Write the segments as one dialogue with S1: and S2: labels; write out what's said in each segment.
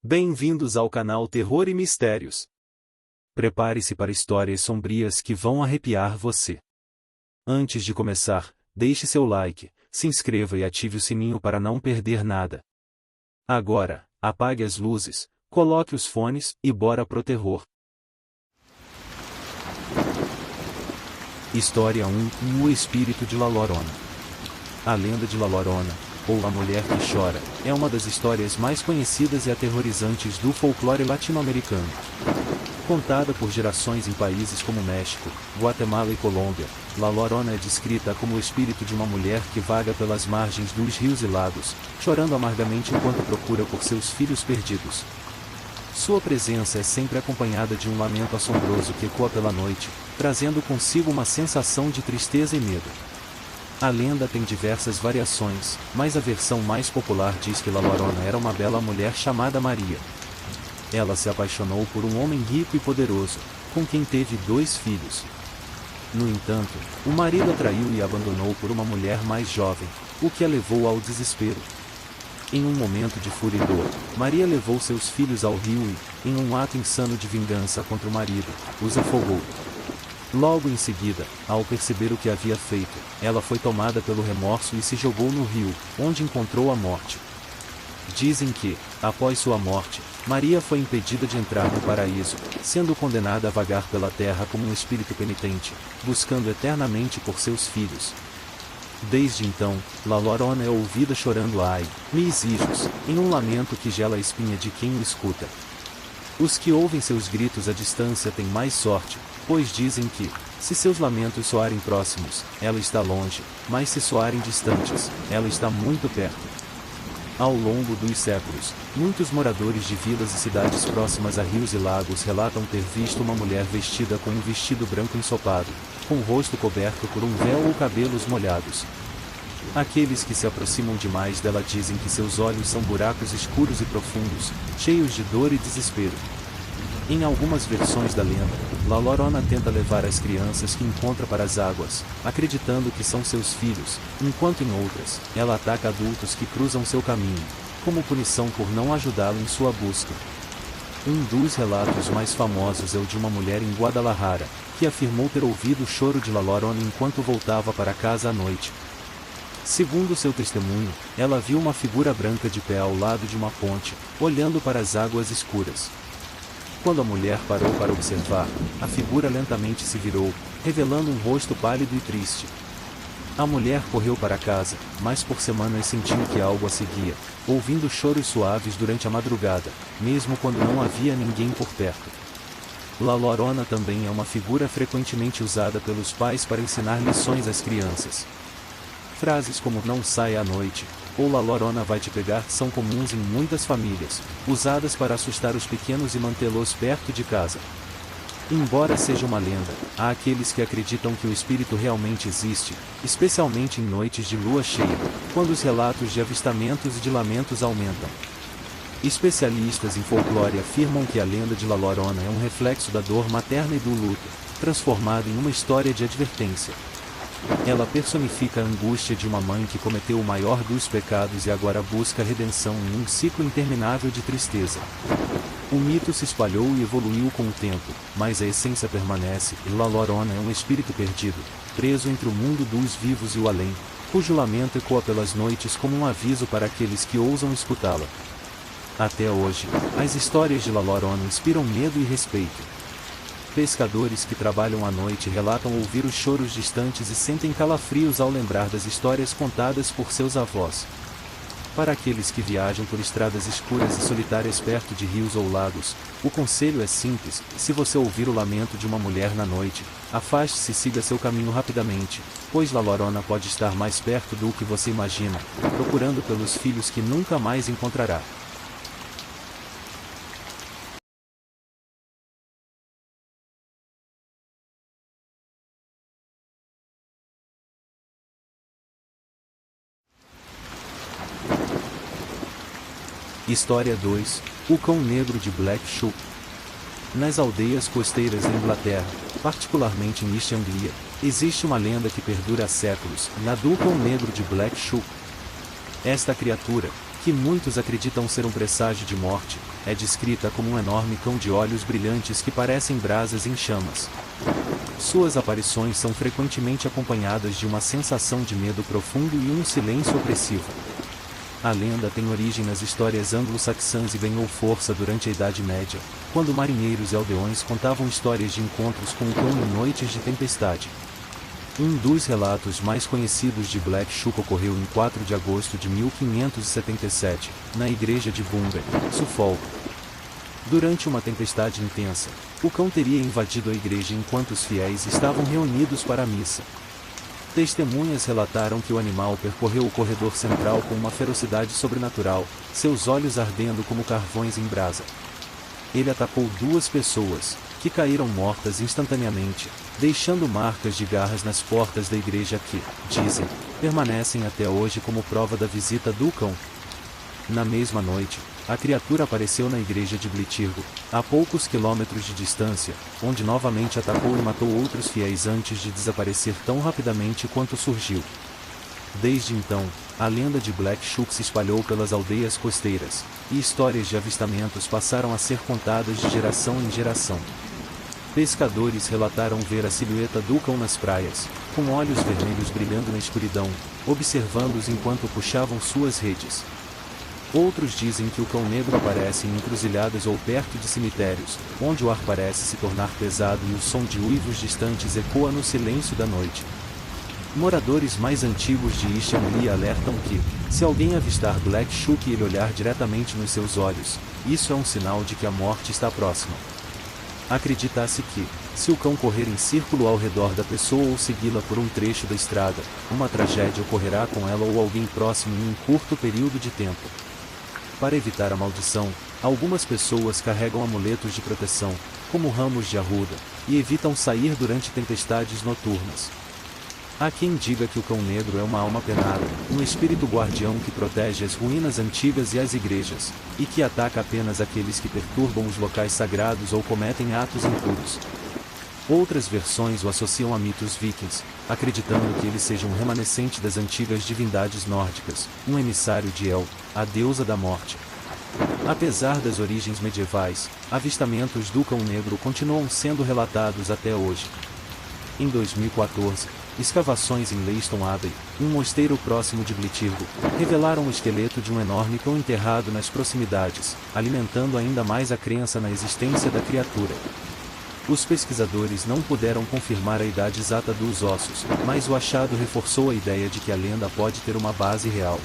S1: Bem-vindos ao canal Terror e Mistérios. Prepare-se para histórias sombrias que vão arrepiar você. Antes de começar, deixe seu like, se inscreva e ative o sininho para não perder nada. Agora, apague as luzes, coloque os fones e bora pro terror. História 1: O Espírito de La Llorona. A lenda de La Llorona, ou A Mulher que Chora, é uma das histórias mais conhecidas e aterrorizantes do folclore latino-americano. Contada por gerações em países como México, Guatemala e Colômbia, La Llorona é descrita como o espírito de uma mulher que vaga pelas margens dos rios e lagos, chorando amargamente enquanto procura por seus filhos perdidos. Sua presença é sempre acompanhada de um lamento assombroso que ecoa pela noite, trazendo consigo uma sensação de tristeza e medo. A lenda tem diversas variações, mas a versão mais popular diz que La Llorona era uma bela mulher chamada Maria. Ela se apaixonou por um homem rico e poderoso, com quem teve 2 filhos. No entanto, o marido a traiu e a abandonou por uma mulher mais jovem, o que a levou ao desespero. Em um momento de fúria e dor, Maria levou seus filhos ao rio e, em um ato insano de vingança contra o marido, os afogou. Logo em seguida, ao perceber o que havia feito, ela foi tomada pelo remorso e se jogou no rio, onde encontrou a morte. Dizem que, após sua morte, Maria foi impedida de entrar no paraíso, sendo condenada a vagar pela terra como um espírito penitente, buscando eternamente por seus filhos. Desde então, La Llorona é ouvida chorando ai, mis hijos, em um lamento que gela a espinha de quem o escuta. Os que ouvem seus gritos à distância têm mais sorte, pois dizem que, se seus lamentos soarem próximos, ela está longe, mas se soarem distantes, ela está muito perto. Ao longo dos séculos, muitos moradores de vilas e cidades próximas a rios e lagos relatam ter visto uma mulher vestida com um vestido branco ensopado, com o rosto coberto por um véu ou cabelos molhados. Aqueles que se aproximam demais dela dizem que seus olhos são buracos escuros e profundos, cheios de dor e desespero. Em algumas versões da lenda, La Llorona tenta levar as crianças que encontra para as águas, acreditando que são seus filhos, enquanto em outras, ela ataca adultos que cruzam seu caminho, como punição por não ajudá-lo em sua busca. Um dos relatos mais famosos é o de uma mulher em Guadalajara, que afirmou ter ouvido o choro de La Llorona enquanto voltava para casa à noite. Segundo seu testemunho, ela viu uma figura branca de pé ao lado de uma ponte, olhando para as águas escuras. Quando a mulher parou para observar, a figura lentamente se virou, revelando um rosto pálido e triste. A mulher correu para casa, mas por semanas sentiu que algo a seguia, ouvindo choros suaves durante a madrugada, mesmo quando não havia ninguém por perto. La Llorona também é uma figura frequentemente usada pelos pais para ensinar lições às crianças. Frases como "não saia à noite" ou "La Llorona vai te pegar" são comuns em muitas famílias, usadas para assustar os pequenos e mantê-los perto de casa. Embora seja uma lenda, há aqueles que acreditam que o espírito realmente existe, especialmente em noites de lua cheia, quando os relatos de avistamentos e de lamentos aumentam. Especialistas em folclore afirmam que a lenda de La Llorona é um reflexo da dor materna e do luto, transformada em uma história de advertência. Ela personifica a angústia de uma mãe que cometeu o maior dos pecados e agora busca redenção em um ciclo interminável de tristeza. O mito se espalhou e evoluiu com o tempo, mas a essência permanece, e La Llorona é um espírito perdido, preso entre o mundo dos vivos e o além, cujo lamento ecoa pelas noites como um aviso para aqueles que ousam escutá-la. Até hoje, as histórias de La Llorona inspiram medo e respeito. Pescadores que trabalham à noite relatam ouvir os choros distantes e sentem calafrios ao lembrar das histórias contadas por seus avós. Para aqueles que viajam por estradas escuras e solitárias perto de rios ou lagos, o conselho é simples: se você ouvir o lamento de uma mulher na noite, afaste-se e siga seu caminho rapidamente, pois La Llorona pode estar mais perto do que você imagina, procurando pelos filhos que nunca mais encontrará. História 2: O Cão Negro de Black Shuck. Nas aldeias costeiras da Inglaterra, particularmente em East Anglia, existe uma lenda que perdura há séculos, a do Cão Negro de Black Shuck. Esta criatura, que muitos acreditam ser um presságio de morte, é descrita como um enorme cão de olhos brilhantes que parecem brasas em chamas. Suas aparições são frequentemente acompanhadas de uma sensação de medo profundo e um silêncio opressivo. A lenda tem origem nas histórias anglo-saxãs e ganhou força durante a Idade Média, quando marinheiros e aldeões contavam histórias de encontros com o cão em noites de tempestade. Um dos relatos mais conhecidos de Black Shuck ocorreu em 4 de agosto de 1577, na igreja de Bungay, Suffolk. Durante uma tempestade intensa, o cão teria invadido a igreja enquanto os fiéis estavam reunidos para a missa. Testemunhas relataram que o animal percorreu o corredor central com uma ferocidade sobrenatural, seus olhos ardendo como carvões em brasa. Ele atacou 2 pessoas, que caíram mortas instantaneamente, deixando marcas de garras nas portas da igreja que, dizem, permanecem até hoje como prova da visita do cão. Na mesma noite, a criatura apareceu na igreja de Blitirgo, a poucos quilômetros de distância, onde novamente atacou e matou outros fiéis antes de desaparecer tão rapidamente quanto surgiu. Desde então, a lenda de Black Shuck se espalhou pelas aldeias costeiras, e histórias de avistamentos passaram a ser contadas de geração em geração. Pescadores relataram ver a silhueta do cão nas praias, com olhos vermelhos brilhando na escuridão, observando-os enquanto puxavam suas redes. Outros dizem que o cão negro aparece em encruzilhadas ou perto de cemitérios, onde o ar parece se tornar pesado e o som de uivos distantes ecoa no silêncio da noite. Moradores mais antigos de East Anglia alertam que, se alguém avistar Black Shuck e ele olhar diretamente nos seus olhos, isso é um sinal de que a morte está próxima. Acredita-se que, se o cão correr em círculo ao redor da pessoa ou segui-la por um trecho da estrada, uma tragédia ocorrerá com ela ou alguém próximo em um curto período de tempo. Para evitar a maldição, algumas pessoas carregam amuletos de proteção, como ramos de arruda, e evitam sair durante tempestades noturnas. Há quem diga que o cão negro é uma alma penada, um espírito guardião que protege as ruínas antigas e as igrejas, e que ataca apenas aqueles que perturbam os locais sagrados ou cometem atos impuros. Outras versões o associam a mitos vikings, acreditando que ele seja um remanescente das antigas divindades nórdicas, um emissário de El, a deusa da morte. Apesar das origens medievais, avistamentos do cão negro continuam sendo relatados até hoje. Em 2014, escavações em Leiston Abbey, um mosteiro próximo de Blitirgo, revelaram o esqueleto de um enorme cão enterrado nas proximidades, alimentando ainda mais a crença na existência da criatura. Os pesquisadores não puderam confirmar a idade exata dos ossos, mas o achado reforçou a ideia de que a lenda pode ter uma base real.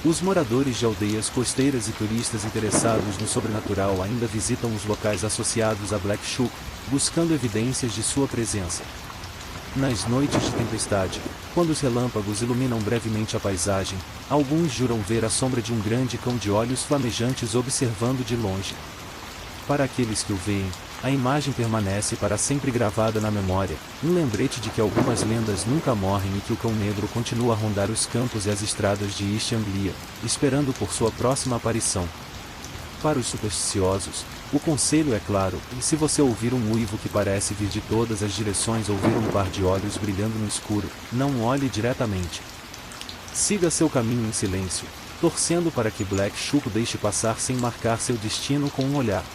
S1: Os moradores de aldeias costeiras e turistas interessados no sobrenatural ainda visitam os locais associados a Black Shuck, buscando evidências de sua presença. Nas noites de tempestade, quando os relâmpagos iluminam brevemente a paisagem, alguns juram ver a sombra de um grande cão de olhos flamejantes observando de longe. Para aqueles que o veem, a imagem permanece para sempre gravada na memória, um lembrete de que algumas lendas nunca morrem e que o cão negro continua a rondar os campos e as estradas de East Anglia, esperando por sua próxima aparição. Para os supersticiosos, o conselho é claro, e se você ouvir um uivo que parece vir de todas as direções ou ver um par de olhos brilhando no escuro, não olhe diretamente. Siga seu caminho em silêncio, torcendo para que Black Shuck deixe passar sem marcar seu destino com um olhar.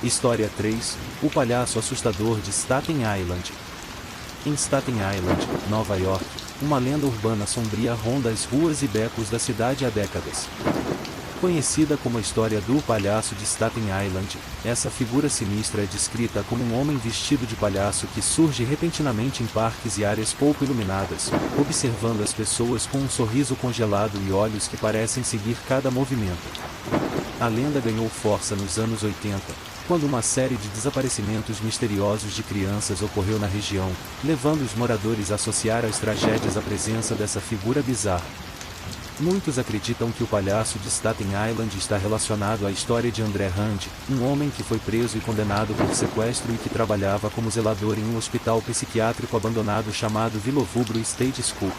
S1: História 3, o palhaço assustador de Staten Island. Em Staten Island, Nova York, uma lenda urbana sombria ronda as ruas e becos da cidade há décadas. Conhecida como a história do palhaço de Staten Island, essa figura sinistra é descrita como um homem vestido de palhaço que surge repentinamente em parques e áreas pouco iluminadas, observando as pessoas com um sorriso congelado e olhos que parecem seguir cada movimento. A lenda ganhou força nos anos 80, quando uma série de desaparecimentos misteriosos de crianças ocorreu na região, levando os moradores a associar às tragédias a presença dessa figura bizarra. Muitos acreditam que o palhaço de Staten Island está relacionado à história de André Hand, um homem que foi preso e condenado por sequestro e que trabalhava como zelador em um hospital psiquiátrico abandonado chamado Villovubro State School.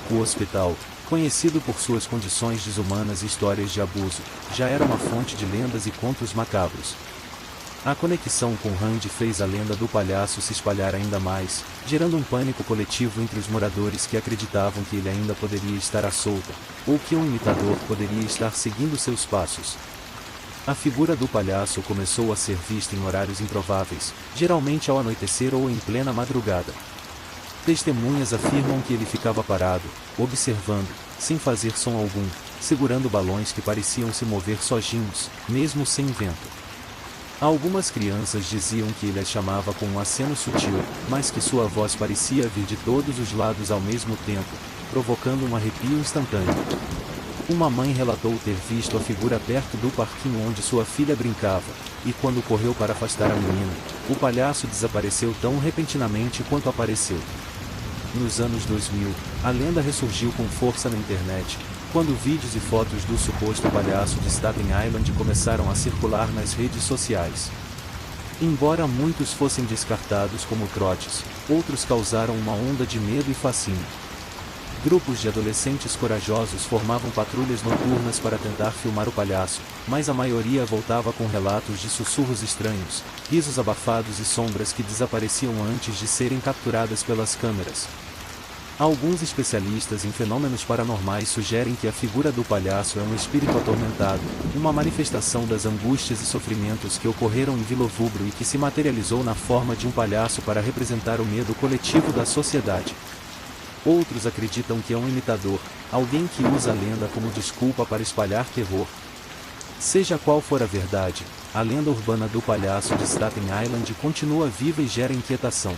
S1: O hospital, Conhecido por suas condições desumanas e histórias de abuso, já era uma fonte de lendas e contos macabros. A conexão com Randy fez a lenda do palhaço se espalhar ainda mais, gerando um pânico coletivo entre os moradores que acreditavam que ele ainda poderia estar à solta, ou que um imitador poderia estar seguindo seus passos. A figura do palhaço começou a ser vista em horários improváveis, geralmente ao anoitecer ou em plena madrugada. Testemunhas afirmam que ele ficava parado, observando, sem fazer som algum, segurando balões que pareciam se mover sozinhos, mesmo sem vento. Algumas crianças diziam que ele as chamava com um aceno sutil, mas que sua voz parecia vir de todos os lados ao mesmo tempo, provocando um arrepio instantâneo. Uma mãe relatou ter visto a figura perto do parquinho onde sua filha brincava, e quando correu para afastar a menina, o palhaço desapareceu tão repentinamente quanto apareceu. Nos anos 2000, a lenda ressurgiu com força na internet, quando vídeos e fotos do suposto palhaço de Staten Island começaram a circular nas redes sociais. Embora muitos fossem descartados como trotes, outros causaram uma onda de medo e fascínio. Grupos de adolescentes corajosos formavam patrulhas noturnas para tentar filmar o palhaço, mas a maioria voltava com relatos de sussurros estranhos, risos abafados e sombras que desapareciam antes de serem capturadas pelas câmeras. Alguns especialistas em fenômenos paranormais sugerem que a figura do palhaço é um espírito atormentado, uma manifestação das angústias e sofrimentos que ocorreram em Vilovubro e que se materializou na forma de um palhaço para representar o medo coletivo da sociedade. Outros acreditam que é um imitador, alguém que usa a lenda como desculpa para espalhar terror. Seja qual for a verdade, a lenda urbana do palhaço de Staten Island continua viva e gera inquietação.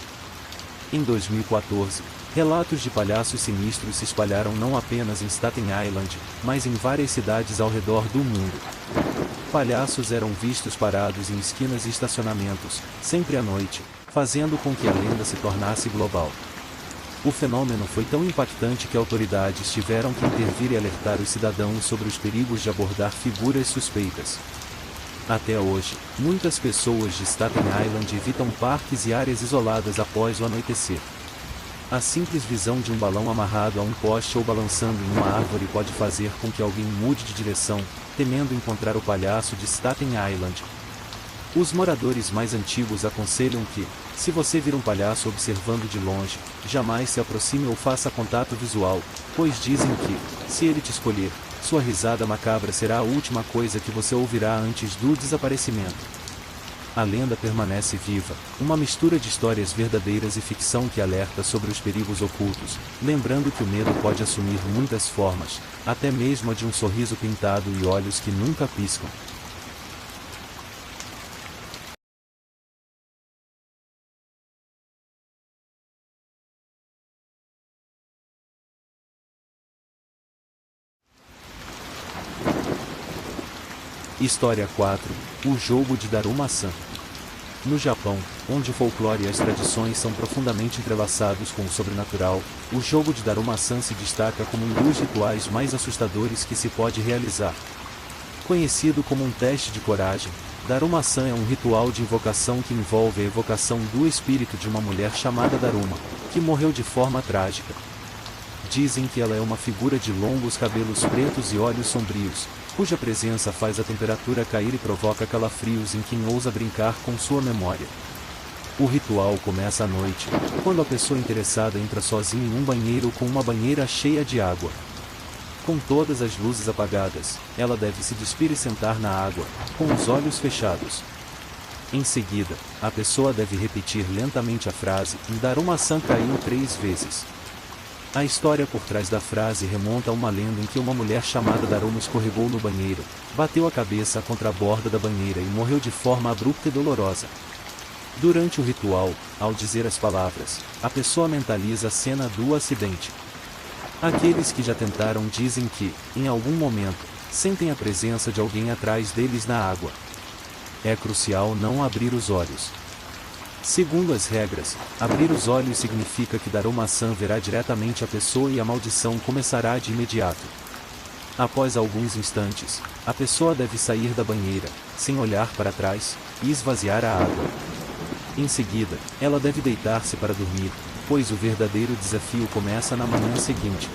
S1: Em 2014, relatos de palhaços sinistros se espalharam não apenas em Staten Island, mas em várias cidades ao redor do mundo. Palhaços eram vistos parados em esquinas e estacionamentos, sempre à noite, fazendo com que a lenda se tornasse global. O fenômeno foi tão impactante que autoridades tiveram que intervir e alertar os cidadãos sobre os perigos de abordar figuras suspeitas. Até hoje, muitas pessoas de Staten Island evitam parques e áreas isoladas após o anoitecer. A simples visão de um balão amarrado a um poste ou balançando em uma árvore pode fazer com que alguém mude de direção, temendo encontrar o palhaço de Staten Island. Os moradores mais antigos aconselham que, se você vir um palhaço observando de longe, jamais se aproxime ou faça contato visual, pois dizem que, se ele te escolher, sua risada macabra será a última coisa que você ouvirá antes do desaparecimento. A lenda permanece viva, uma mistura de histórias verdadeiras e ficção que alerta sobre os perigos ocultos, lembrando que o medo pode assumir muitas formas, até mesmo a de um sorriso pintado e olhos que nunca piscam. História 4. O jogo de Daruma-san. No Japão, onde o folclore e as tradições são profundamente entrelaçados com o sobrenatural, o jogo de Daruma-san se destaca como um dos rituais mais assustadores que se pode realizar. Conhecido como um teste de coragem, Daruma-san é um ritual de invocação que envolve a evocação do espírito de uma mulher chamada Daruma, que morreu de forma trágica. Dizem que ela é uma figura de longos cabelos pretos e olhos sombrios, cuja presença faz a temperatura cair e provoca calafrios em quem ousa brincar com sua memória. O ritual começa à noite, quando a pessoa interessada entra sozinha em um banheiro com uma banheira cheia de água. Com todas as luzes apagadas, ela deve se despir e sentar na água, com os olhos fechados. Em seguida, a pessoa deve repetir lentamente a frase, Daruma-san caiu 3 vezes. A história por trás da frase remonta a uma lenda em que uma mulher chamada Daruma escorregou no banheiro, bateu a cabeça contra a borda da banheira e morreu de forma abrupta e dolorosa. Durante o ritual, ao dizer as palavras, a pessoa mentaliza a cena do acidente. Aqueles que já tentaram dizem que, em algum momento, sentem a presença de alguém atrás deles na água. É crucial não abrir os olhos. Segundo as regras, abrir os olhos significa que Daruma-san verá diretamente a pessoa e a maldição começará de imediato. Após alguns instantes, a pessoa deve sair da banheira, sem olhar para trás, e esvaziar a água. Em seguida, ela deve deitar-se para dormir, pois o verdadeiro desafio começa na manhã seguinte.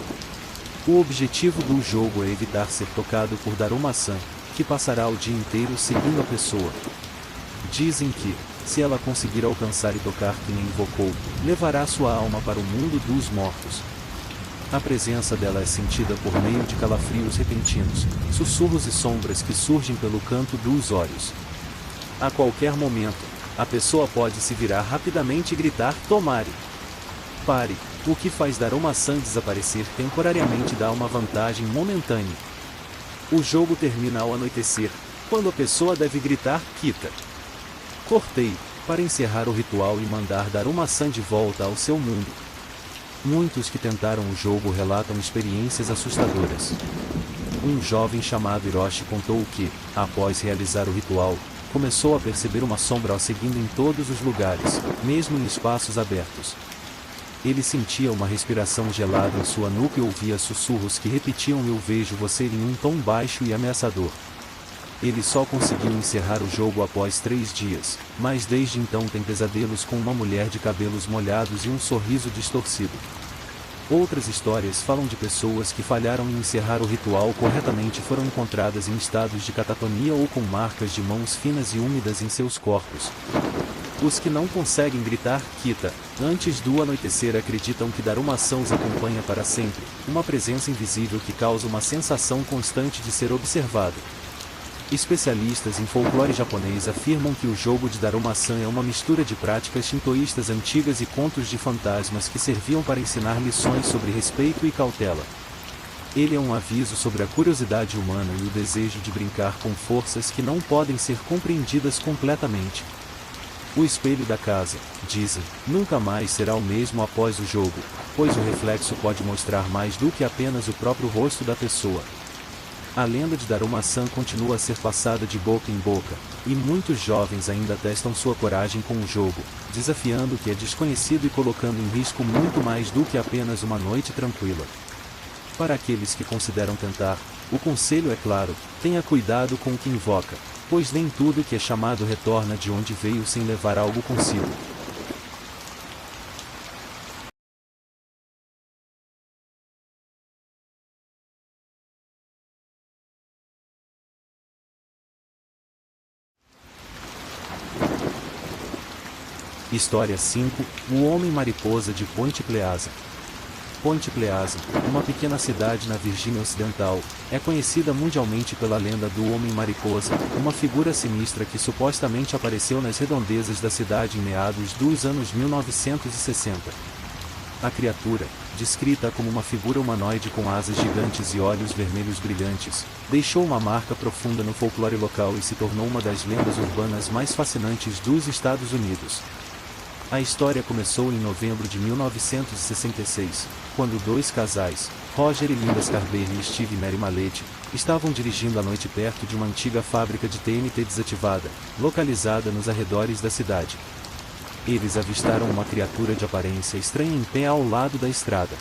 S1: O objetivo do jogo é evitar ser tocado por Daruma-san, que passará o dia inteiro seguindo a pessoa. Dizem que, se ela conseguir alcançar e tocar quem invocou, levará sua alma para o mundo dos mortos. A presença dela é sentida por meio de calafrios repentinos, sussurros e sombras que surgem pelo canto dos olhos. A qualquer momento, a pessoa pode se virar rapidamente e gritar "Tomare! Pare!", o que faz Daruma-san desaparecer temporariamente dá uma vantagem momentânea. O jogo termina ao anoitecer, quando a pessoa deve gritar "Kita! Cortei!", para encerrar o ritual e mandar Daruma-san de volta ao seu mundo. Muitos que tentaram o jogo relatam experiências assustadoras. Um jovem chamado Hiroshi contou que, após realizar o ritual, começou a perceber uma sombra o seguindo em todos os lugares, mesmo em espaços abertos. Ele sentia uma respiração gelada em sua nuca e ouvia sussurros que repetiam "Eu vejo você" em um tom baixo e ameaçador. Ele só conseguiu encerrar o jogo após 3 dias, mas desde então tem pesadelos com uma mulher de cabelos molhados e um sorriso distorcido. Outras histórias falam de pessoas que falharam em encerrar o ritual corretamente e foram encontradas em estados de catatonia ou com marcas de mãos finas e úmidas em seus corpos. Os que não conseguem gritar "Kita!" antes do anoitecer acreditam que Daruma-san os acompanha para sempre, uma presença invisível que causa uma sensação constante de ser observado. Especialistas em folclore japonês afirmam que o jogo de Daruma-san é uma mistura de práticas shintoístas antigas e contos de fantasmas que serviam para ensinar lições sobre respeito e cautela. Ele é um aviso sobre a curiosidade humana e o desejo de brincar com forças que não podem ser compreendidas completamente. O espelho da casa, dizem, nunca mais será o mesmo após o jogo, pois o reflexo pode mostrar mais do que apenas o próprio rosto da pessoa. A lenda de Daruma-san continua a ser passada de boca em boca, e muitos jovens ainda testam sua coragem com o jogo, desafiando o que é desconhecido e colocando em risco muito mais do que apenas uma noite tranquila. Para aqueles que consideram tentar, o conselho é claro: tenha cuidado com o que invoca, pois nem tudo que é chamado retorna de onde veio sem levar algo consigo. História 5, O Homem-Mariposa de Point Pleasant. Point Pleasant, uma pequena cidade na Virgínia Ocidental, é conhecida mundialmente pela lenda do Homem-Mariposa, uma figura sinistra que supostamente apareceu nas redondezas da cidade em meados dos anos 1960. A criatura, descrita como uma figura humanoide com asas gigantes e olhos vermelhos brilhantes, deixou uma marca profunda no folclore local e se tornou uma das lendas urbanas mais fascinantes dos Estados Unidos. A história começou em novembro de 1966, quando 2 casais, Roger e Linda Scarberry e Steve e Mary Malete, estavam dirigindo à noite perto de uma antiga fábrica de TNT desativada, localizada nos arredores da cidade. Eles avistaram uma criatura de aparência estranha em pé ao lado da estrada.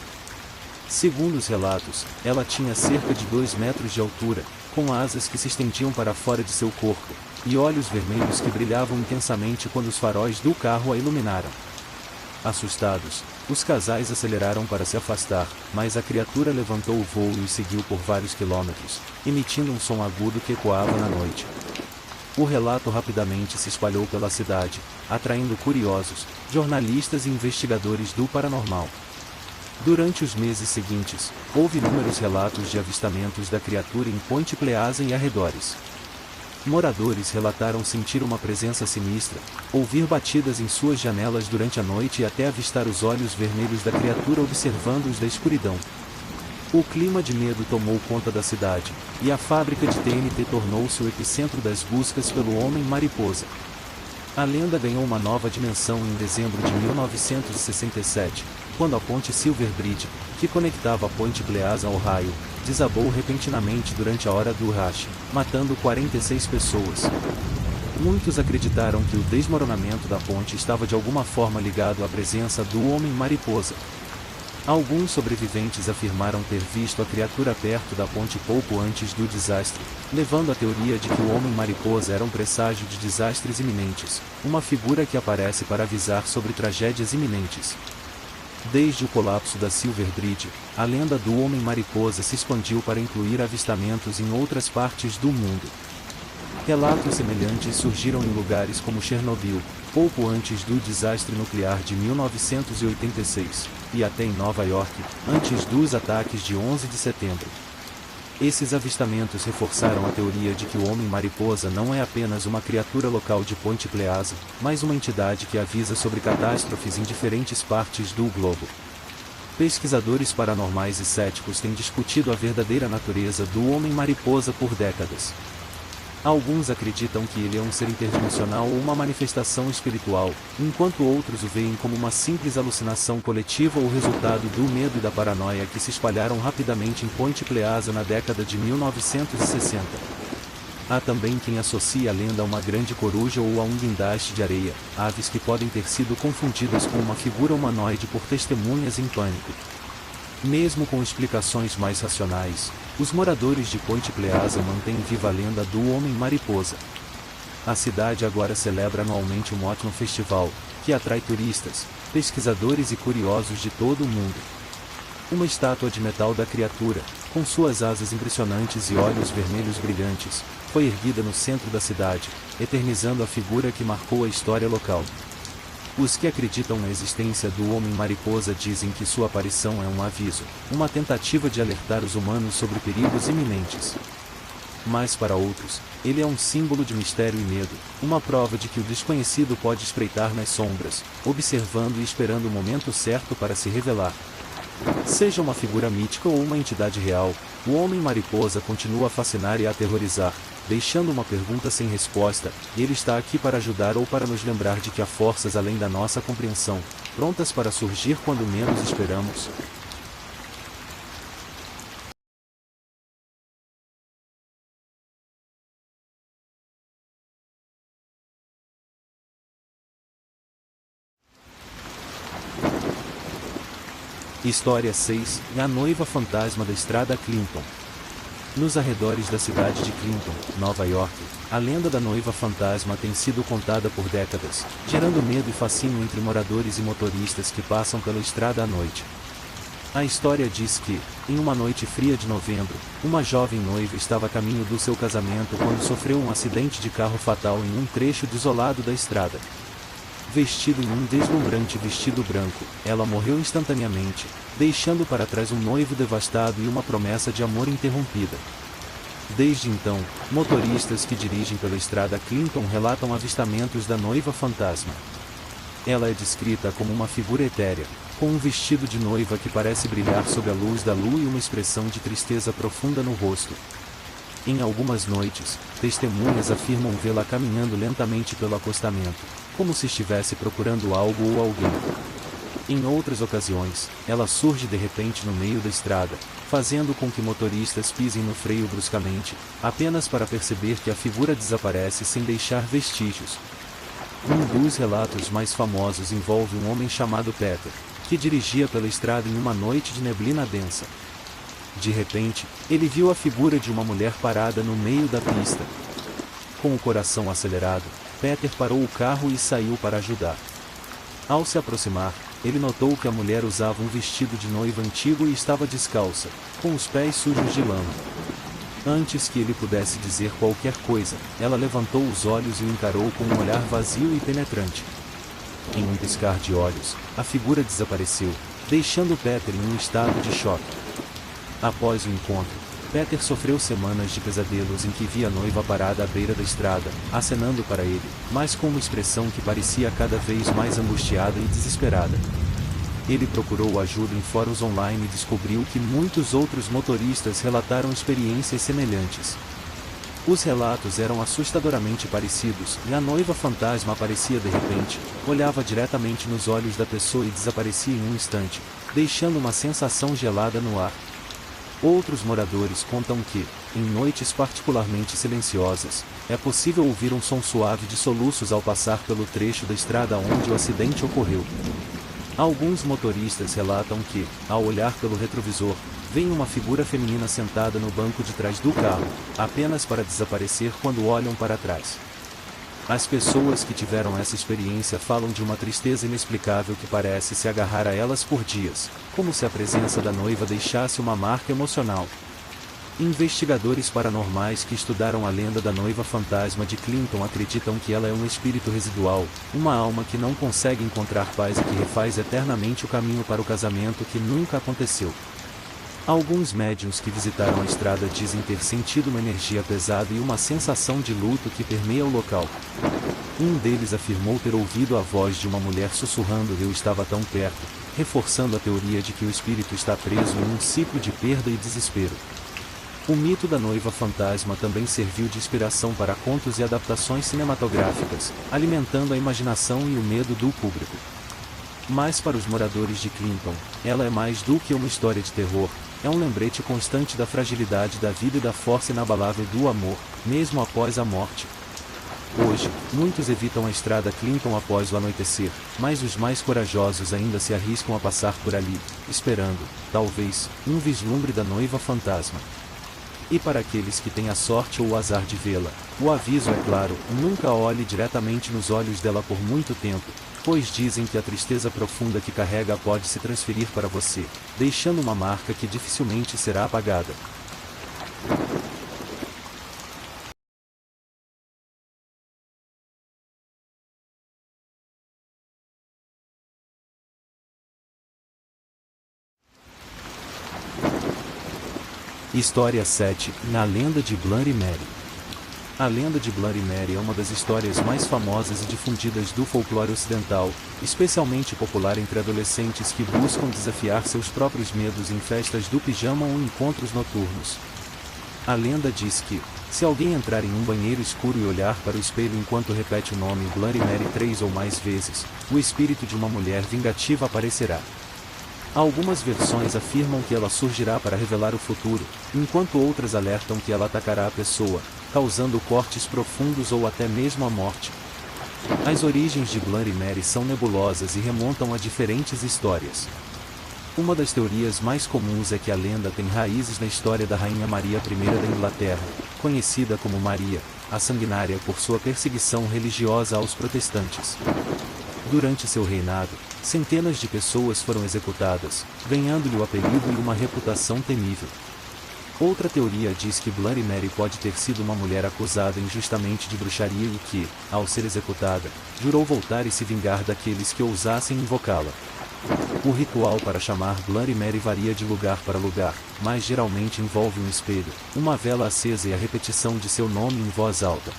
S1: Segundo os relatos, ela tinha cerca de 2 metros de altura, com asas que se estendiam para fora de seu corpo, e olhos vermelhos que brilhavam intensamente quando os faróis do carro a iluminaram. Assustados, os casais aceleraram para se afastar, mas a criatura levantou o voo e seguiu por vários quilômetros, emitindo um som agudo que ecoava na noite. O relato rapidamente se espalhou pela cidade, atraindo curiosos, jornalistas e investigadores do paranormal. Durante os meses seguintes, houve inúmeros relatos de avistamentos da criatura em Point Pleasant e arredores. Moradores relataram sentir uma presença sinistra, ouvir batidas em suas janelas durante a noite e até avistar os olhos vermelhos da criatura observando-os da escuridão. O clima de medo tomou conta da cidade, e a fábrica de TNT tornou-se o epicentro das buscas pelo Homem-Mariposa. A lenda ganhou uma nova dimensão em dezembro de 1967, quando a ponte Silver Bridge, que conectava Point Pleasant ao Ohio, desabou repentinamente durante a hora do rush, matando 46 pessoas. Muitos acreditaram que o desmoronamento da ponte estava de alguma forma ligado à presença do Homem-Mariposa. Alguns sobreviventes afirmaram ter visto a criatura perto da ponte pouco antes do desastre, levando à teoria de que o Homem-Mariposa era um presságio de desastres iminentes, uma figura que aparece para avisar sobre tragédias iminentes. Desde o colapso da Silver Bridge, a lenda do Homem-Mariposa se expandiu para incluir avistamentos em outras partes do mundo. Relatos semelhantes surgiram em lugares como Chernobyl, pouco antes do desastre nuclear de 1986, e até em Nova York, antes dos ataques de 11 de setembro. Esses avistamentos reforçaram a teoria de que o Homem-Mariposa não é apenas uma criatura local de Point Pleasant, mas uma entidade que avisa sobre catástrofes em diferentes partes do globo. Pesquisadores paranormais e céticos têm discutido a verdadeira natureza do Homem-Mariposa por décadas. Alguns acreditam que ele é um ser interdimensional ou uma manifestação espiritual, enquanto outros o veem como uma simples alucinação coletiva ou resultado do medo e da paranoia que se espalharam rapidamente em Point Pleasant na década de 1960. Há também quem associa a lenda a uma grande coruja ou a um guindaste de areia, aves que podem ter sido confundidas com uma figura humanoide por testemunhas em pânico. Mesmo com explicações mais racionais, os moradores de Point Pleasant mantêm viva a lenda do Homem-Mariposa. A cidade agora celebra anualmente um ótimo festival, que atrai turistas, pesquisadores e curiosos de todo o mundo. Uma estátua de metal da criatura, com suas asas impressionantes e olhos vermelhos brilhantes, foi erguida no centro da cidade, eternizando a figura que marcou a história local. Os que acreditam na existência do Homem-Mariposa dizem que sua aparição é um aviso, uma tentativa de alertar os humanos sobre perigos iminentes. Mas para outros, ele é um símbolo de mistério e medo, uma prova de que o desconhecido pode espreitar nas sombras, observando e esperando o momento certo para se revelar. Seja uma figura mítica ou uma entidade real, o Homem-Mariposa continua a fascinar e a aterrorizar, deixando uma pergunta sem resposta, e ele está aqui para ajudar ou para nos lembrar de que há forças além da nossa compreensão, prontas para surgir quando menos esperamos. História 6, A Noiva Fantasma da Estrada Clinton. Nos arredores da cidade de Clinton, Nova York, a lenda da noiva fantasma tem sido contada por décadas, gerando medo e fascínio entre moradores e motoristas que passam pela estrada à noite. A história diz que, em uma noite fria de novembro, uma jovem noiva estava a caminho do seu casamento quando sofreu um acidente de carro fatal em um trecho desolado da estrada. Vestida em um deslumbrante vestido branco, ela morreu instantaneamente, deixando para trás um noivo devastado e uma promessa de amor interrompida. Desde então, motoristas que dirigem pela estrada Clinton relatam avistamentos da noiva fantasma. Ela é descrita como uma figura etérea, com um vestido de noiva que parece brilhar sob a luz da lua e uma expressão de tristeza profunda no rosto. Em algumas noites, testemunhas afirmam vê-la caminhando lentamente pelo acostamento, como se estivesse procurando algo ou alguém. Em outras ocasiões, ela surge de repente no meio da estrada, fazendo com que motoristas pisem no freio bruscamente, apenas para perceber que a figura desaparece sem deixar vestígios. Um dos relatos mais famosos envolve um homem chamado Peter, que dirigia pela estrada em uma noite de neblina densa. De repente, ele viu a figura de uma mulher parada no meio da pista. Com o coração acelerado, Peter parou o carro e saiu para ajudar. Ao se aproximar, ele notou que a mulher usava um vestido de noiva antigo e estava descalça, com os pés sujos de lama. Antes que ele pudesse dizer qualquer coisa, ela levantou os olhos e o encarou com um olhar vazio e penetrante. Em um piscar de olhos, a figura desapareceu, deixando Peter em um estado de choque. Após o encontro, Peter sofreu semanas de pesadelos em que via a noiva parada à beira da estrada, acenando para ele, mas com uma expressão que parecia cada vez mais angustiada e desesperada. Ele procurou ajuda em fóruns online e descobriu que muitos outros motoristas relataram experiências semelhantes. Os relatos eram assustadoramente parecidos, e a noiva fantasma aparecia de repente, olhava diretamente nos olhos da pessoa e desaparecia em um instante, deixando uma sensação gelada no ar. Outros moradores contam que, em noites particularmente silenciosas, é possível ouvir um som suave de soluços ao passar pelo trecho da estrada onde o acidente ocorreu. Alguns motoristas relatam que, ao olhar pelo retrovisor, veem uma figura feminina sentada no banco de trás do carro, apenas para desaparecer quando olham para trás. As pessoas que tiveram essa experiência falam de uma tristeza inexplicável que parece se agarrar a elas por dias, como se a presença da noiva deixasse uma marca emocional. Investigadores paranormais que estudaram a lenda da noiva fantasma de Clinton acreditam que ela é um espírito residual, uma alma que não consegue encontrar paz e que refaz eternamente o caminho para o casamento que nunca aconteceu. Alguns médiuns que visitaram a estrada dizem ter sentido uma energia pesada e uma sensação de luto que permeia o local. Um deles afirmou ter ouvido a voz de uma mulher sussurrando "eu estava tão perto", reforçando a teoria de que o espírito está preso em um ciclo de perda e desespero. O mito da noiva fantasma também serviu de inspiração para contos e adaptações cinematográficas, alimentando a imaginação e o medo do público. Mas para os moradores de Clinton, ela é mais do que uma história de terror, é um lembrete constante da fragilidade da vida e da força inabalável do amor, mesmo após a morte. Hoje, muitos evitam a estrada Clinton após o anoitecer, mas os mais corajosos ainda se arriscam a passar por ali, esperando, talvez, um vislumbre da noiva fantasma. E para aqueles que têm a sorte ou o azar de vê-la, o aviso é claro: nunca olhe diretamente nos olhos dela por muito tempo, pois dizem que a tristeza profunda que carrega pode se transferir para você, deixando uma marca que dificilmente será apagada. História 7. Na lenda de Bloody Mary. A lenda de Bloody Mary é uma das histórias mais famosas e difundidas do folclore ocidental, especialmente popular entre adolescentes que buscam desafiar seus próprios medos em festas do pijama ou encontros noturnos. A lenda diz que, se alguém entrar em um banheiro escuro e olhar para o espelho enquanto repete o nome Bloody Mary 3 ou mais vezes, o espírito de uma mulher vingativa aparecerá. Algumas versões afirmam que ela surgirá para revelar o futuro, enquanto outras alertam que ela atacará a pessoa, causando cortes profundos ou até mesmo a morte. As origens de Bloody Mary são nebulosas e remontam a diferentes histórias. Uma das teorias mais comuns é que a lenda tem raízes na história da Rainha Maria I da Inglaterra, conhecida como Maria, a Sanguinária por sua perseguição religiosa aos protestantes. Durante seu reinado, centenas de pessoas foram executadas, ganhando-lhe o apelido e uma reputação temível. Outra teoria diz que Bloody Mary pode ter sido uma mulher acusada injustamente de bruxaria e que, ao ser executada, jurou voltar e se vingar daqueles que ousassem invocá-la. O ritual para chamar Bloody Mary varia de lugar para lugar, mas geralmente envolve um espelho, uma vela acesa e a repetição de seu nome em voz alta.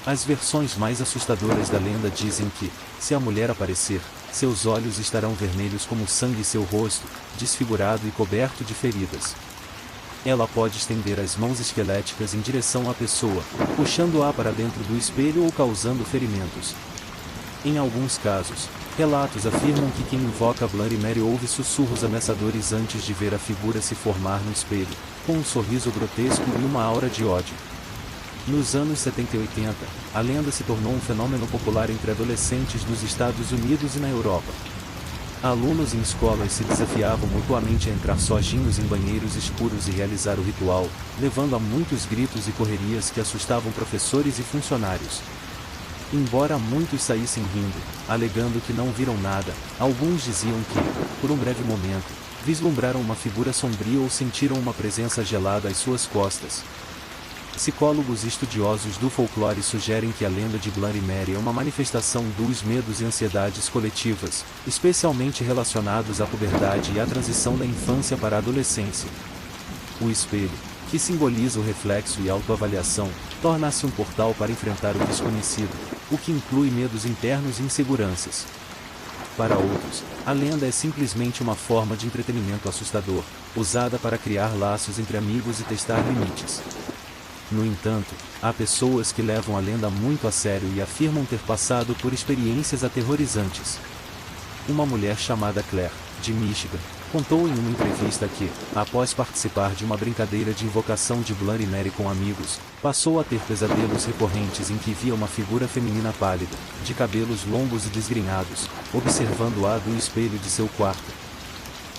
S1: As versões mais assustadoras da lenda dizem que, se a mulher aparecer, seus olhos estarão vermelhos como sangue e seu rosto, desfigurado e coberto de feridas. Ela pode estender as mãos esqueléticas em direção à pessoa, puxando-a para dentro do espelho ou causando ferimentos. Em alguns casos, relatos afirmam que quem invoca Bloody Mary ouve sussurros ameaçadores antes de ver a figura se formar no espelho, com um sorriso grotesco e uma aura de ódio. Nos anos 70 e 80, a lenda se tornou um fenômeno popular entre adolescentes nos Estados Unidos e na Europa. Alunos em escolas se desafiavam mutuamente a entrar sozinhos em banheiros escuros e realizar o ritual, levando a muitos gritos e correrias que assustavam professores e funcionários. Embora muitos saíssem rindo, alegando que não viram nada, alguns diziam que, por um breve momento, vislumbraram uma figura sombria ou sentiram uma presença gelada às suas costas. Psicólogos e estudiosos do folclore sugerem que a lenda de Bloody Mary é uma manifestação dos medos e ansiedades coletivas, especialmente relacionados à puberdade e à transição da infância para a adolescência. O espelho, que simboliza o reflexo e autoavaliação, torna-se um portal para enfrentar o desconhecido, o que inclui medos internos e inseguranças. Para outros, a lenda é simplesmente uma forma de entretenimento assustador, usada para criar laços entre amigos e testar limites. No entanto, há pessoas que levam a lenda muito a sério e afirmam ter passado por experiências aterrorizantes. Uma mulher chamada Claire, de Michigan, contou em uma entrevista que, após participar de uma brincadeira de invocação de Bloody Mary com amigos, passou a ter pesadelos recorrentes em que via uma figura feminina pálida, de cabelos longos e desgrenhados, observando-a do espelho de seu quarto.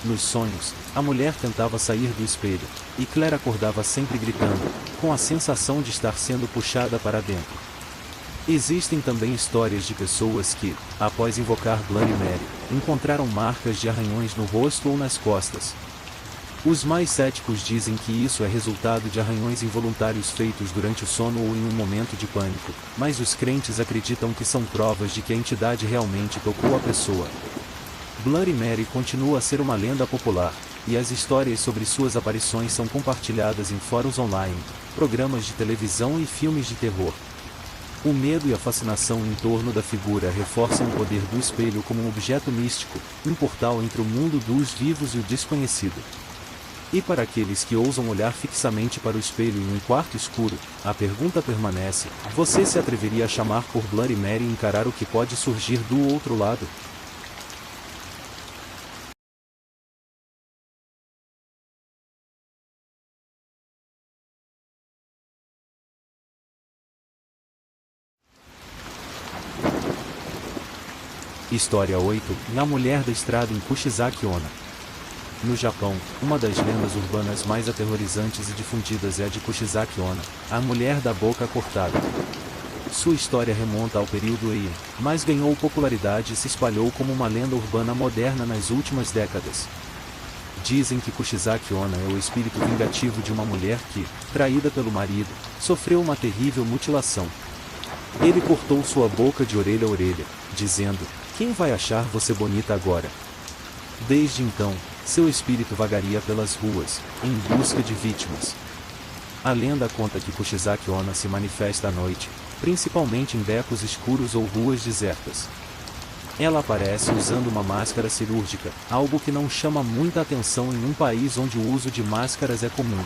S1: Nos sonhos, a mulher tentava sair do espelho, e Claire acordava sempre gritando, com a sensação de estar sendo puxada para dentro. Existem também histórias de pessoas que, após invocar Bloody Mary, encontraram marcas de arranhões no rosto ou nas costas. Os mais céticos dizem que isso é resultado de arranhões involuntários feitos durante o sono ou em um momento de pânico, mas os crentes acreditam que são provas de que a entidade realmente tocou a pessoa. Bloody Mary continua a ser uma lenda popular, e as histórias sobre suas aparições são compartilhadas em fóruns online, programas de televisão e filmes de terror. O medo e a fascinação em torno da figura reforçam o poder do espelho como um objeto místico, um portal entre o mundo dos vivos e o desconhecido. E para aqueles que ousam olhar fixamente para o espelho em um quarto escuro, a pergunta permanece: você se atreveria a chamar por Bloody Mary e encarar o que pode surgir do outro lado? História 8. A Mulher da Estrada em Kushizaki Onna. No Japão, uma das lendas urbanas mais aterrorizantes e difundidas é a de Kushizaki Onna, a mulher da boca cortada. Sua história remonta ao período Heian, mas ganhou popularidade e se espalhou como uma lenda urbana moderna nas últimas décadas. Dizem que Kushizaki Onna é o espírito vingativo de uma mulher que, traída pelo marido, sofreu uma terrível mutilação. Ele cortou sua boca de orelha a orelha, dizendo: quem vai achar você bonita agora? Desde então, seu espírito vagaria pelas ruas, em busca de vítimas. A lenda conta que Kushizaki Onna se manifesta à noite, principalmente em becos escuros ou ruas desertas. Ela aparece usando uma máscara cirúrgica, algo que não chama muita atenção em um país onde o uso de máscaras é comum.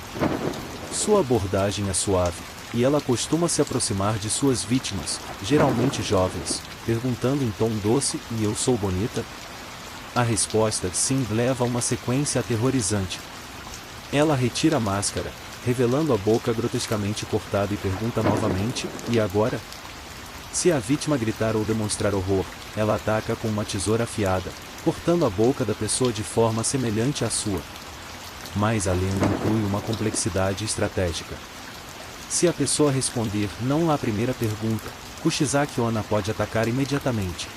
S1: Sua abordagem é suave, e ela costuma se aproximar de suas vítimas, geralmente jovens, perguntando em tom doce: e eu sou bonita? A resposta sim leva a uma sequência aterrorizante. Ela retira a máscara, revelando a boca grotescamente cortada e pergunta novamente: e agora? Se a vítima gritar ou demonstrar horror, ela ataca com uma tesoura afiada, cortando a boca da pessoa de forma semelhante à sua. Mas a lenda inclui uma complexidade estratégica. Se a pessoa responder não à primeira pergunta, Kushizaki Onna pode atacar imediatamente.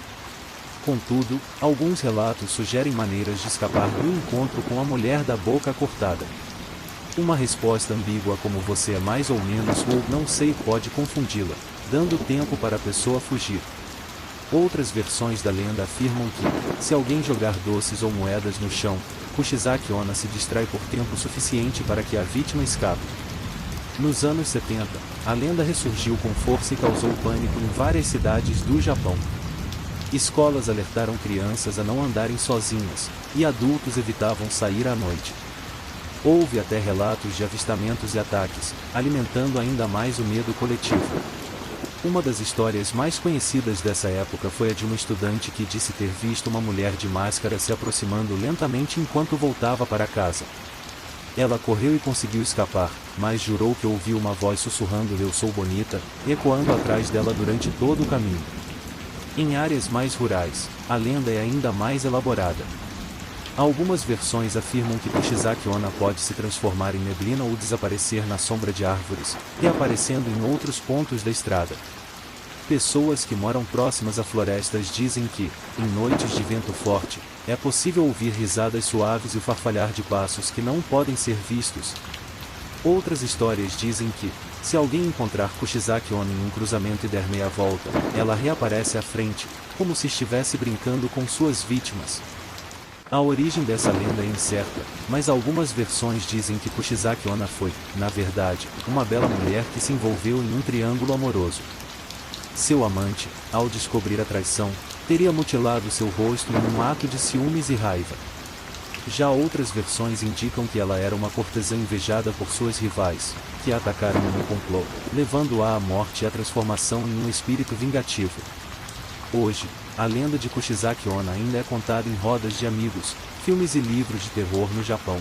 S1: Contudo, alguns relatos sugerem maneiras de escapar do encontro com a mulher da boca cortada. Uma resposta ambígua como você é mais ou menos ou não sei pode confundi-la, dando tempo para a pessoa fugir. Outras versões da lenda afirmam que, se alguém jogar doces ou moedas no chão, Kushizaki Onna se distrai por tempo suficiente para que a vítima escape. Nos anos 70, a lenda ressurgiu com força e causou pânico em várias cidades do Japão. Escolas alertaram crianças a não andarem sozinhas, e adultos evitavam sair à noite. Houve até relatos de avistamentos e ataques, alimentando ainda mais o medo coletivo. Uma das histórias mais conhecidas dessa época foi a de uma estudante que disse ter visto uma mulher de máscara se aproximando lentamente enquanto voltava para casa. Ela correu e conseguiu escapar, mas jurou que ouviu uma voz sussurrando "eu sou bonita", ecoando atrás dela durante todo o caminho. Em áreas mais rurais, a lenda é ainda mais elaborada. Algumas versões afirmam que Kushizaki Onna pode se transformar em neblina ou desaparecer na sombra de árvores, reaparecendo em outros pontos da estrada. Pessoas que moram próximas a florestas dizem que, em noites de vento forte, é possível ouvir risadas suaves e o farfalhar de passos que não podem ser vistos. Outras histórias dizem que, se alguém encontrar Kushizaki Onna em um cruzamento e der meia volta, ela reaparece à frente, como se estivesse brincando com suas vítimas. A origem dessa lenda é incerta, mas algumas versões dizem que Kushizaki Onna foi, na verdade, uma bela mulher que se envolveu em um triângulo amoroso. Seu amante, ao descobrir a traição, teria mutilado seu rosto em um ato de ciúmes e raiva. Já outras versões indicam que ela era uma cortesã invejada por suas rivais, que a atacaram em um complô, levando-a à morte e à transformação em um espírito vingativo. Hoje, a lenda de Kushizaki Onna ainda é contada em rodas de amigos, filmes e livros de terror no Japão.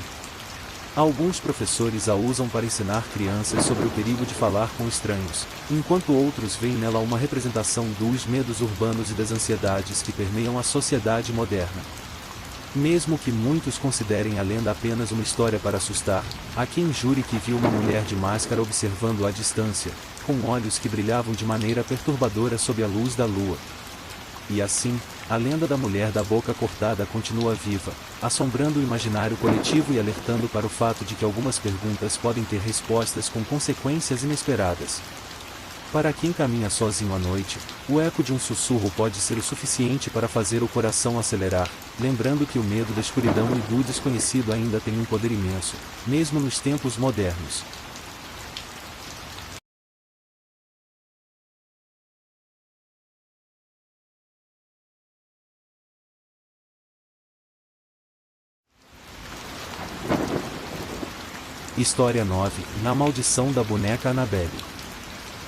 S1: Alguns professores a usam para ensinar crianças sobre o perigo de falar com estranhos, enquanto outros veem nela uma representação dos medos urbanos e das ansiedades que permeiam a sociedade moderna. Mesmo que muitos considerem a lenda apenas uma história para assustar, há quem jure que viu uma mulher de máscara observando à distância, com olhos que brilhavam de maneira perturbadora sob a luz da lua. E assim, a lenda da mulher da boca cortada continua viva, assombrando o imaginário coletivo e alertando para o fato de que algumas perguntas podem ter respostas com consequências inesperadas. Para quem caminha sozinho à noite, o eco de um sussurro pode ser o suficiente para fazer o coração acelerar, lembrando que o medo da escuridão e do desconhecido ainda tem um poder imenso, mesmo nos tempos modernos. História 9: Na maldição da boneca Annabelle.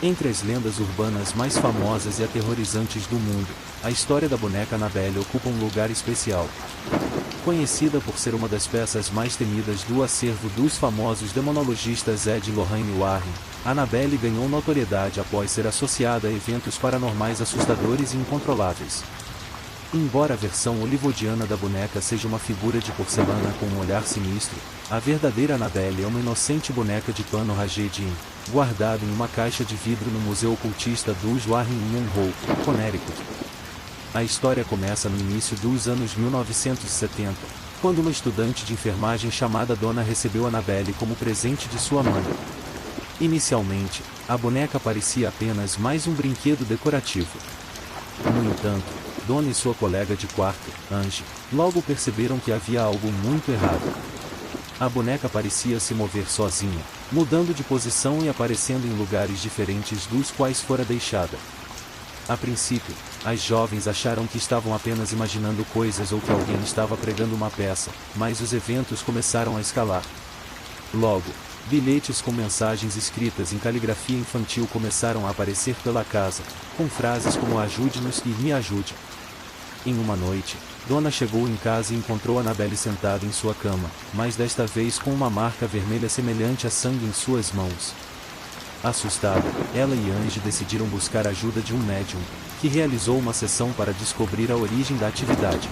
S1: Entre as lendas urbanas mais famosas e aterrorizantes do mundo, a história da boneca Annabelle ocupa um lugar especial. Conhecida por ser uma das peças mais temidas do acervo dos famosos demonologistas Ed e Lorraine Warren, Annabelle ganhou notoriedade após ser associada a eventos paranormais assustadores e incontroláveis. Embora a versão hollywoodiana da boneca seja uma figura de porcelana com um olhar sinistro, a verdadeira Annabelle é uma inocente boneca de pano ragedin, guardada em uma caixa de vidro no Museu Ocultista dos Warren em Monroe, Connecticut. A história começa no início dos anos 1970, quando uma estudante de enfermagem chamada Donna recebeu Annabelle como presente de sua mãe. Inicialmente, a boneca parecia apenas mais um brinquedo decorativo. No entanto, Donna e sua colega de quarto, Angie, logo perceberam que havia algo muito errado. A boneca parecia se mover sozinha, mudando de posição e aparecendo em lugares diferentes dos quais fora deixada. A princípio, as jovens acharam que estavam apenas imaginando coisas ou que alguém estava pregando uma peça, mas os eventos começaram a escalar. Logo, bilhetes com mensagens escritas em caligrafia infantil começaram a aparecer pela casa, com frases como "ajude-nos" e "me ajude". Em uma noite, Donna chegou em casa e encontrou Annabelle sentada em sua cama, mas desta vez com uma marca vermelha semelhante a sangue em suas mãos. Assustada, ela e Angie decidiram buscar a ajuda de um médium, que realizou uma sessão para descobrir a origem da atividade.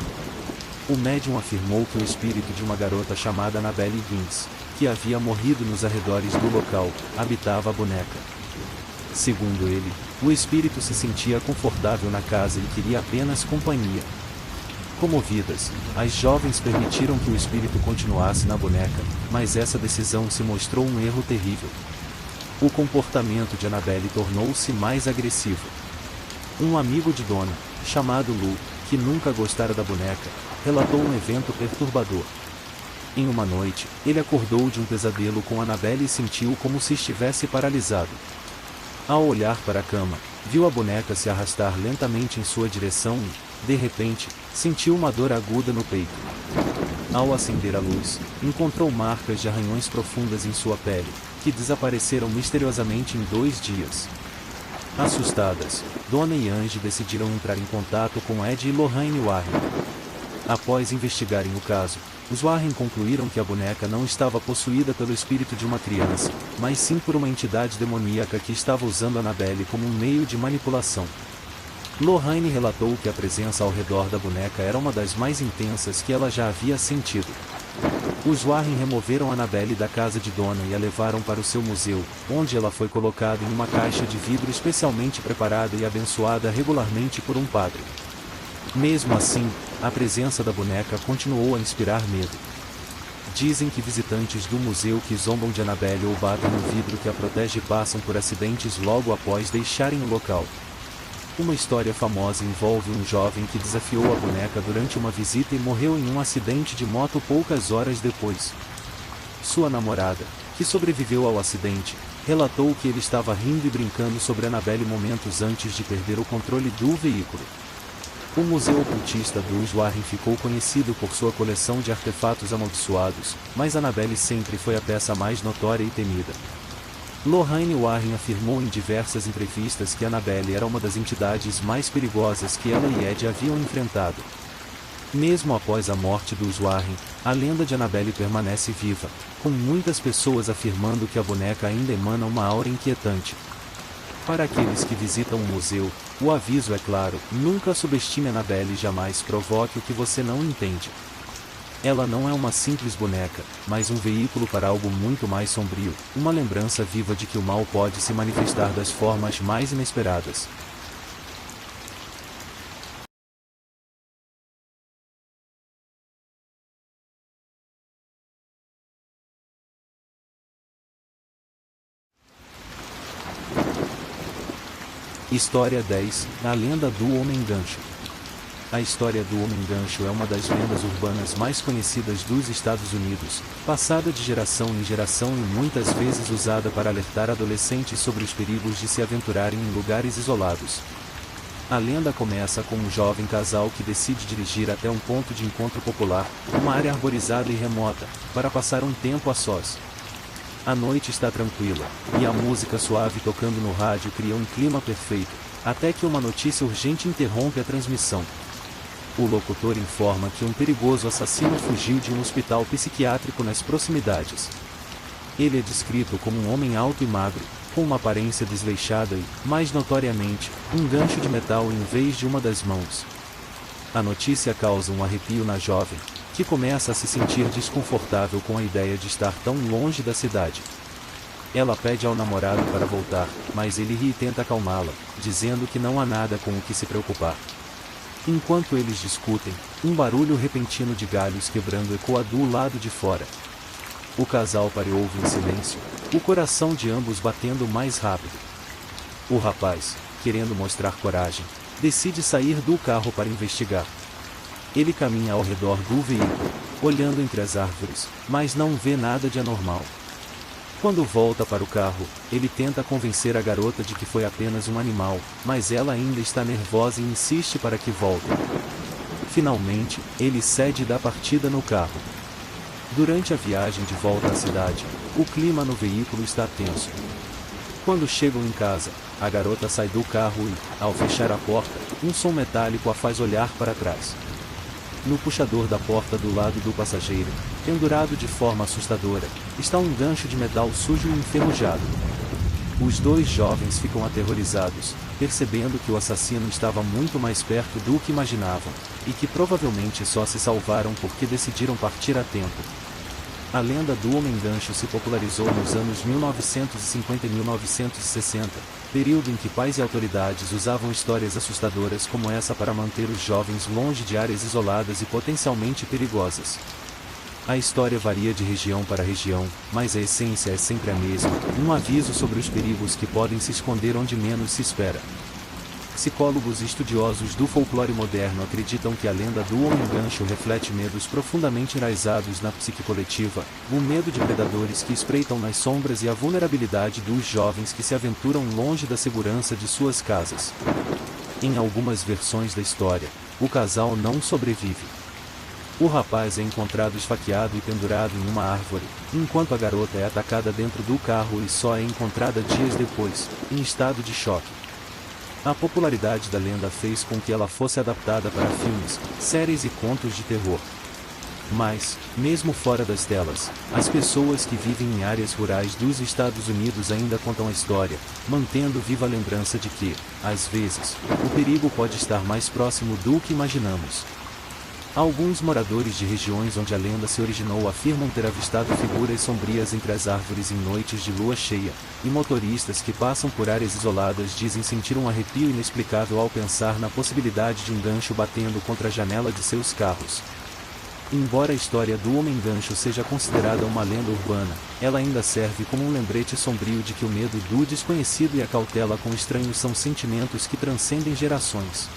S1: O médium afirmou que o espírito de uma garota chamada Annabelle Higgins, que havia morrido nos arredores do local, habitava a boneca. Segundo ele, o espírito se sentia confortável na casa e queria apenas companhia. Comovidas, as jovens permitiram que o espírito continuasse na boneca, mas essa decisão se mostrou um erro terrível. O comportamento de Annabelle tornou-se mais agressivo. Um amigo de Donna, chamado Lou, que nunca gostara da boneca, relatou um evento perturbador. Em uma noite, ele acordou de um pesadelo com Annabelle e sentiu como se estivesse paralisado. Ao olhar para a cama, viu a boneca se arrastar lentamente em sua direção e, de repente, sentiu uma dor aguda no peito. Ao acender a luz, encontrou marcas de arranhões profundas em sua pele, que desapareceram misteriosamente em 2 dias. Assustadas, Donna e Angie decidiram entrar em contato com Ed e Lorraine Warren. Após investigarem o caso, os Warren concluíram que a boneca não estava possuída pelo espírito de uma criança, mas sim por uma entidade demoníaca que estava usando Annabelle como um meio de manipulação. Lorraine relatou que a presença ao redor da boneca era uma das mais intensas que ela já havia sentido. Os Warren removeram Annabelle da casa de Donna e a levaram para o seu museu, onde ela foi colocada em uma caixa de vidro especialmente preparada e abençoada regularmente por um padre. Mesmo assim, a presença da boneca continuou a inspirar medo. Dizem que visitantes do museu que zombam de Annabelle ou batem no vidro que a protege passam por acidentes logo após deixarem o local. Uma história famosa envolve um jovem que desafiou a boneca durante uma visita e morreu em um acidente de moto poucas horas depois. Sua namorada, que sobreviveu ao acidente, relatou que ele estava rindo e brincando sobre Annabelle momentos antes de perder o controle do veículo. O Museu Ocultista dos Warren ficou conhecido por sua coleção de artefatos amaldiçoados, mas Annabelle sempre foi a peça mais notória e temida. Lorraine Warren afirmou em diversas entrevistas que Annabelle era uma das entidades mais perigosas que ela e Ed haviam enfrentado. Mesmo após a morte dos Warren, a lenda de Annabelle permanece viva, com muitas pessoas afirmando que a boneca ainda emana uma aura inquietante. Para aqueles que visitam o museu, o aviso é claro: nunca subestime Annabelle e jamais provoque o que você não entende. Ela não é uma simples boneca, mas um veículo para algo muito mais sombrio, uma lembrança viva de que o mal pode se manifestar das formas mais inesperadas. História 10, A Lenda do Homem-Gancho. A história do Homem-Gancho é uma das lendas urbanas mais conhecidas dos Estados Unidos, passada de geração em geração e muitas vezes usada para alertar adolescentes sobre os perigos de se aventurarem em lugares isolados. A lenda começa com um jovem casal que decide dirigir até um ponto de encontro popular, uma área arborizada e remota, para passar um tempo a sós. A noite está tranquila, e a música suave tocando no rádio cria um clima perfeito, até que uma notícia urgente interrompe a transmissão. O locutor informa que um perigoso assassino fugiu de um hospital psiquiátrico nas proximidades. Ele é descrito como um homem alto e magro, com uma aparência desleixada e, mais notoriamente, um gancho de metal em vez de uma das mãos. A notícia causa um arrepio na jovem, que começa a se sentir desconfortável com a ideia de estar tão longe da cidade. Ela pede ao namorado para voltar, mas ele ri e tenta acalmá-la, dizendo que não há nada com o que se preocupar. Enquanto eles discutem, um barulho repentino de galhos quebrando ecoa do lado de fora. O casal para e ouve em silêncio, o coração de ambos batendo mais rápido. O rapaz, querendo mostrar coragem, decide sair do carro para investigar. Ele caminha ao redor do veículo, olhando entre as árvores, mas não vê nada de anormal. Quando volta para o carro, ele tenta convencer a garota de que foi apenas um animal, mas ela ainda está nervosa e insiste para que volte. Finalmente, ele cede da partida no carro. Durante a viagem de volta à cidade, o clima no veículo está tenso. Quando chegam em casa, a garota sai do carro e, ao fechar a porta, um som metálico a faz olhar para trás. No puxador da porta do lado do passageiro, pendurado de forma assustadora, está um gancho de metal sujo e enferrujado. Os dois jovens ficam aterrorizados, percebendo que o assassino estava muito mais perto do que imaginavam, e que provavelmente só se salvaram porque decidiram partir a tempo. A lenda do Homem-Gancho se popularizou nos anos 1950 e 1960, período em que pais e autoridades usavam histórias assustadoras como essa para manter os jovens longe de áreas isoladas e potencialmente perigosas. A história varia de região para região, mas a essência é sempre a mesma, um aviso sobre os perigos que podem se esconder onde menos se espera. Psicólogos e estudiosos do folclore moderno acreditam que a lenda do Homem-Gancho reflete medos profundamente enraizados na psique coletiva, o medo de predadores que espreitam nas sombras e a vulnerabilidade dos jovens que se aventuram longe da segurança de suas casas. Em algumas versões da história, o casal não sobrevive. O rapaz é encontrado esfaqueado e pendurado em uma árvore, enquanto a garota é atacada dentro do carro e só é encontrada dias depois, em estado de choque. A popularidade da lenda fez com que ela fosse adaptada para filmes, séries e contos de terror. Mas, mesmo fora das telas, as pessoas que vivem em áreas rurais dos Estados Unidos ainda contam a história, mantendo viva a lembrança de que, às vezes, o perigo pode estar mais próximo do que imaginamos. Alguns moradores de regiões onde a lenda se originou afirmam ter avistado figuras sombrias entre as árvores em noites de lua cheia, e motoristas que passam por áreas isoladas dizem sentir um arrepio inexplicável ao pensar na possibilidade de um gancho batendo contra a janela de seus carros. Embora a história do Homem-Gancho seja considerada uma lenda urbana, ela ainda serve como um lembrete sombrio de que o medo do desconhecido e a cautela com estranhos são sentimentos que transcendem gerações.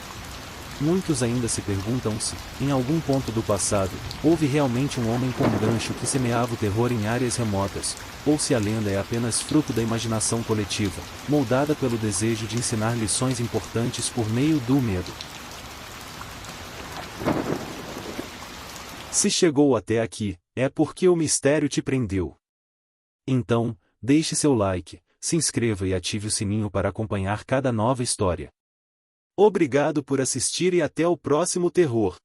S1: Muitos ainda se perguntam se, em algum ponto do passado, houve realmente um homem com um gancho que semeava o terror em áreas remotas, ou se a lenda é apenas fruto da imaginação coletiva, moldada pelo desejo de ensinar lições importantes por meio do medo. Se chegou até aqui, é porque o mistério te prendeu. Então, deixe seu like, se inscreva e ative o sininho para acompanhar cada nova história. Obrigado por assistir e até o próximo terror.